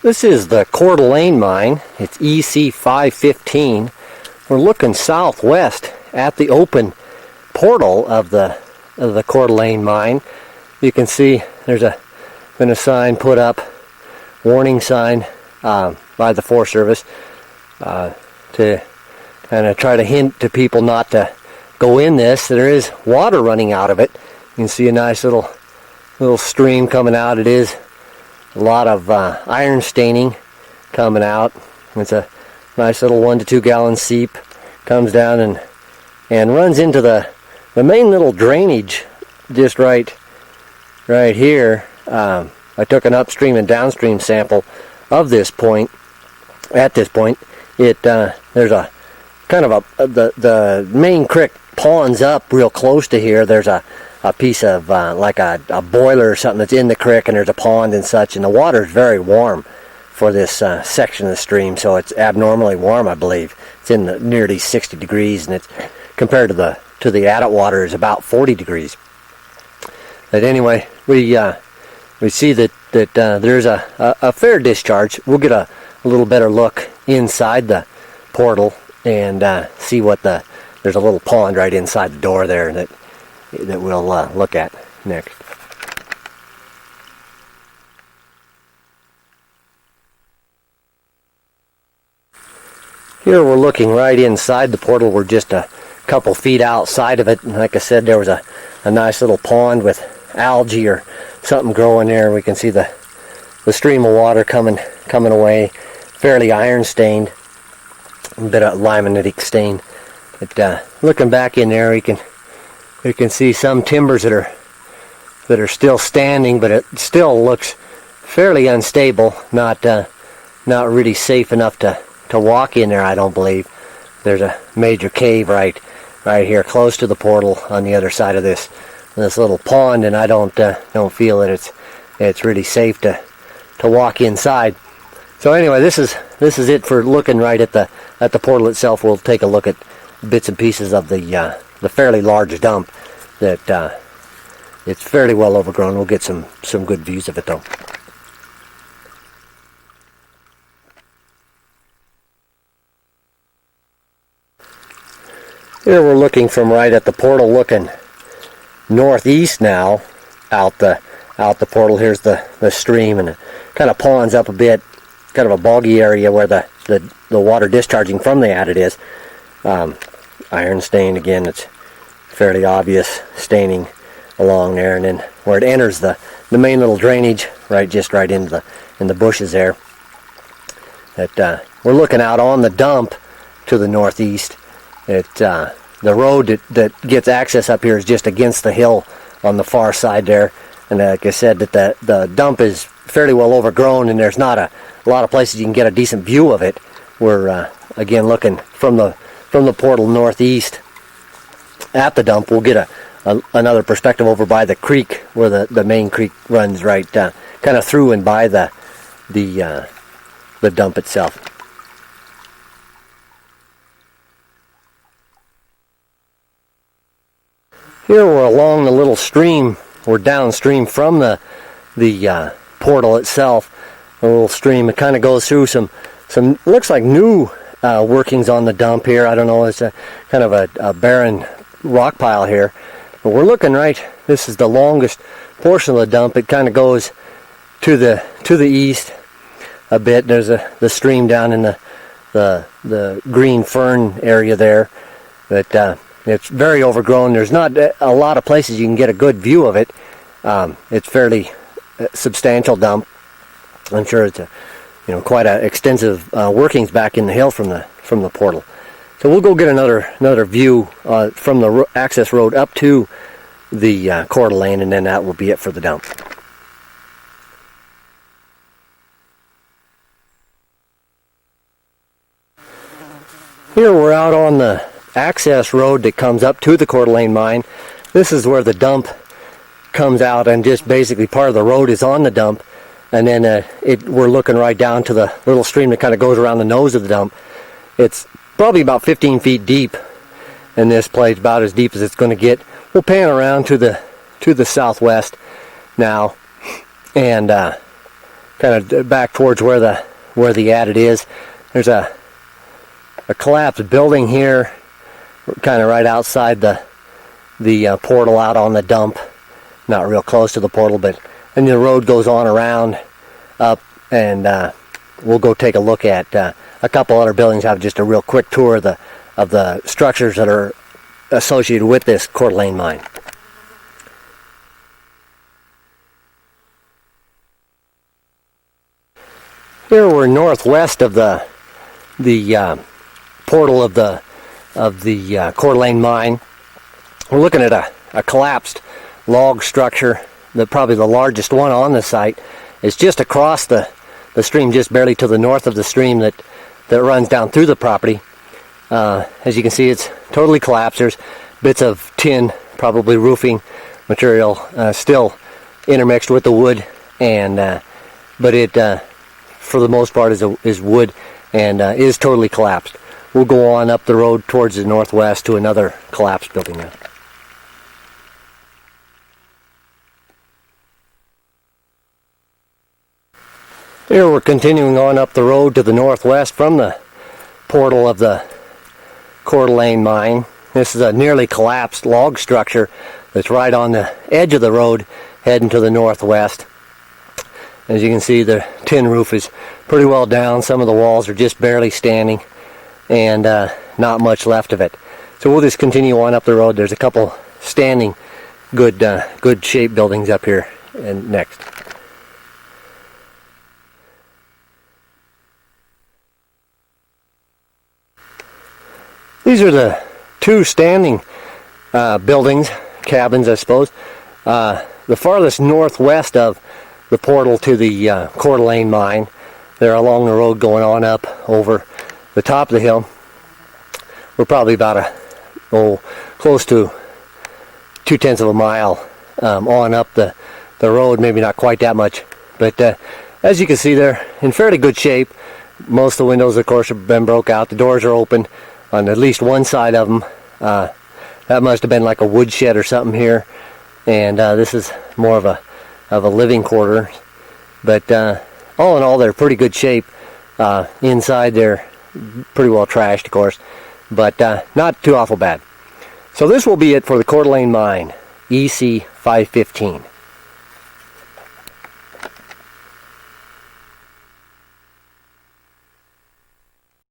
This is the Coeur d'Alene mine. It's EC0515. We're looking southwest at the open portal of the Coeur d'Alene mine. You can see there's been a sign put up, warning sign by the Forest Service to kind of try to hint to people not to go in this. There is water running out of it. You can see a nice little stream coming out. It is a lot of iron staining coming out. It's a nice little 1 to 2 gallon seep. Comes down and runs into the main little drainage just right here. I took an upstream and downstream sample of this point. At this point, there's a kind of the main creek ponds up real close to here. There's a piece of like a boiler or something that's in the creek, and there's a pond and such, and the water is very warm for this section of the stream, so it's abnormally warm, I believe. It's in the nearly 60 degrees, and it's compared to the adit water is about 40 degrees. But anyway, we see that there's a fair discharge. We'll get a little better look inside the portal and see what there's a little pond right inside the door there that we'll look at next. Here we're looking right inside the portal. We're just a couple feet outside of it, and like I said, there was a nice little pond with algae or something growing there. We can see the stream of water coming away, fairly iron stained, a bit of limonitic stain. But looking back in there, we can see some timbers that are still standing, but it still looks fairly unstable. Not really safe enough to walk in there, I don't believe. There's a major cave right here close to the portal on the other side of this little pond, and I don't feel that it's really safe to walk inside. So anyway, this is it for looking right at the portal itself. We'll take a look at bits and pieces of the fairly large dump that it's fairly well overgrown. We'll get some good views of it though. Here we're looking from right at the portal, looking northeast now out the portal. Here's the stream, and it kind of ponds up a bit, kind of a boggy area where the water discharging from the adit is. Iron stain again. It's fairly obvious staining along there, and then where it enters the main little drainage, just right into in the bushes there. That we're looking out on the dump to the northeast. The road that gets access up here is just against the hill on the far side there, and like I said, that the dump is fairly well overgrown, and there's not a lot of places you can get a decent view of it. We're again looking from the portal northeast at the dump. We'll get another perspective over by the creek where the main creek runs right kind of through and by the dump itself. Here we're along the little stream. We're downstream from the portal itself. The little stream, it kind of goes through some looks like new workings on the dump here. I don't know, it's a kind of a barren rock pile here. But we're looking right, this is the longest portion of the dump. It kind of goes to the east a bit. There's the stream down in the green fern area there. But it's very overgrown. There's not a lot of places you can get a good view of it. It's fairly substantial dump. I'm sure it's quite a extensive workings back in the hill from the portal. So we'll go get another view from the access road up to the Coeur d'Alene, and then that will be it for the dump. Here we're out on the access road that comes up to the Coeur d'Alene mine. This is where the dump comes out, and just basically part of the road is on the dump, and then we're looking right down to the little stream that kind of goes around the nose of the dump. It's probably about 15 feet deep in this place, about as deep as it's going to get. We'll pan around to the southwest now, and kind of back towards where the adit is. There's a collapsed building here, kind of right outside the portal out on the dump. Not real close to the portal, but and the road goes on around up, and we'll go take a look at a couple other buildings. Have just a real quick tour of the structures that are associated with this Coeur d'Alene mine. Here we're northwest of the portal of the Coeur d'Alene mine. We're looking at a collapsed log structure. Probably the largest one on the site is just across the stream, just barely to the north of the stream that runs down through the property. As you can see, it's totally collapsed. There's bits of tin, probably roofing material, still intermixed with the wood, and but it for the most part is wood and is totally collapsed. We'll go on up the road towards the northwest to another collapsed building now. Here we're continuing on up the road to the northwest from the portal of the Coeur d'Alene mine. This is a nearly collapsed log structure that's right on the edge of the road heading to the northwest. As you can see, the tin roof is pretty well down. Some of the walls are just barely standing, and not much left of it. So we'll just continue on up the road. There's a couple standing good shaped buildings up here and next. These are the two standing buildings, cabins I suppose. The farthest northwest of the portal to the Coeur d'Alene mine. They're along the road going on up over the top of the hill. We're probably about close to 2/10 of a mile on up the road, maybe not quite that much. But as you can see, they're in fairly good shape. Most of the windows, of course, have been broke out. The doors are open on at least one side of them. That must have been like a wood shed or something here, and this is more of a living quarter. But all in all, they're pretty good shape. Inside, they're pretty well trashed, of course, but not too awful bad. So this will be it for the Coeur d'Alene mine, EC515.